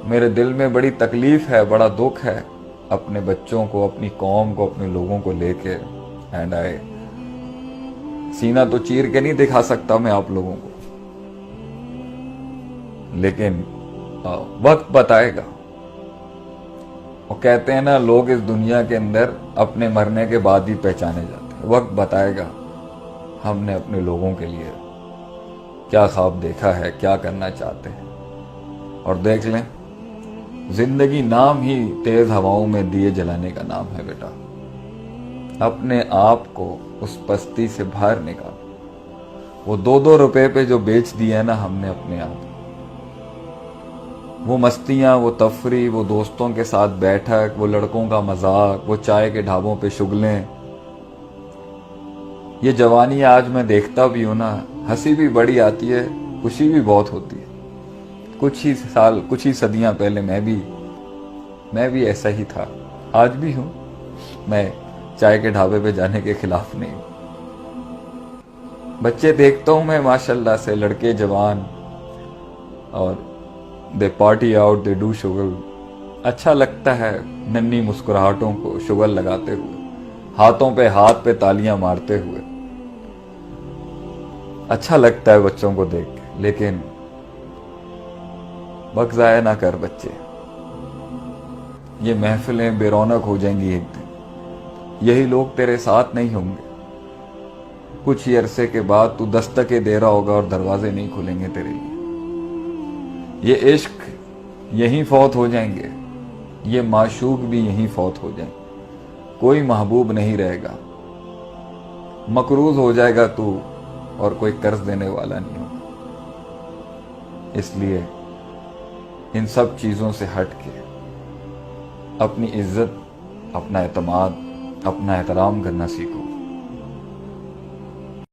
میرے دل میں بڑی تکلیف ہے، بڑا دکھ ہے اپنے بچوں کو، اپنی قوم کو، اپنے لوگوں کو لے کے. اینڈ سینہ تو چیر کے نہیں دکھا سکتا میں آپ لوگوں کو، لیکن وقت بتائے گا. وہ کہتے ہیں نا، لوگ اس دنیا کے اندر اپنے مرنے کے بعد ہی پہچانے جاتے ہیں. وقت بتائے گا ہم نے اپنے لوگوں کے لیے کیا خواب دیکھا ہے، کیا کرنا چاہتے ہیں. اور دیکھ لیں، زندگی نام ہی تیز ہواؤں میں دیے جلانے کا نام ہے بیٹا. اپنے آپ کو اس پستی سے باہر نکال. وہ 2 روپے پہ جو بیچ دیے نا ہم نے اپنے آپ، وہ مستیاں، وہ تفریح، وہ دوستوں کے ساتھ بیٹھک، وہ لڑکوں کا مذاق، وہ چائے کے ڈھابوں پہ شغلیں. یہ جوانی آج میں دیکھتا بھی ہوں نا، ہنسی بھی بڑی آتی ہے، خوشی بھی بہت ہوتی ہے. کچھ ہی صدیاں پہلے میں بھی ایسا ہی تھا، آج بھی ہوں. میں چائے کے ڈھابے پہ جانے کے خلاف نہیں ہوں. بچے دیکھتا ہوں میں ماشاءاللہ سے، لڑکے جوان، اور دے پارٹی آؤٹ، دے ڈو شغل. اچھا لگتا ہے ننھی مسکراہٹوں کو شغل لگاتے ہوئے، ہاتھوں پہ ہاتھ پہ تالیاں مارتے ہوئے. اچھا لگتا ہے بچوں کو دیکھ کے. لیکن وقت ضائع نہ کر بچے. یہ محفلیں بے رونق ہو جائیں گی ایک دن. یہی لوگ تیرے ساتھ نہیں ہوں گے. کچھ ہی عرصے کے بعد تو دستکیں دے رہا ہوگا اور دروازے نہیں کھلیں گے تیرے لیے. یہ عشق یہیں فوت ہو جائیں گے، یہ معشوق بھی یہیں فوت ہو جائیں گے. کوئی محبوب نہیں رہے گا. مقروض ہو جائے گا تو، اور کوئی قرض دینے والا نہیں ہوگا. اس لیے ان سب چیزوں سے ہٹ کے اپنی عزت، اپنا اعتماد، اپنا احترام کرنا سیکھو.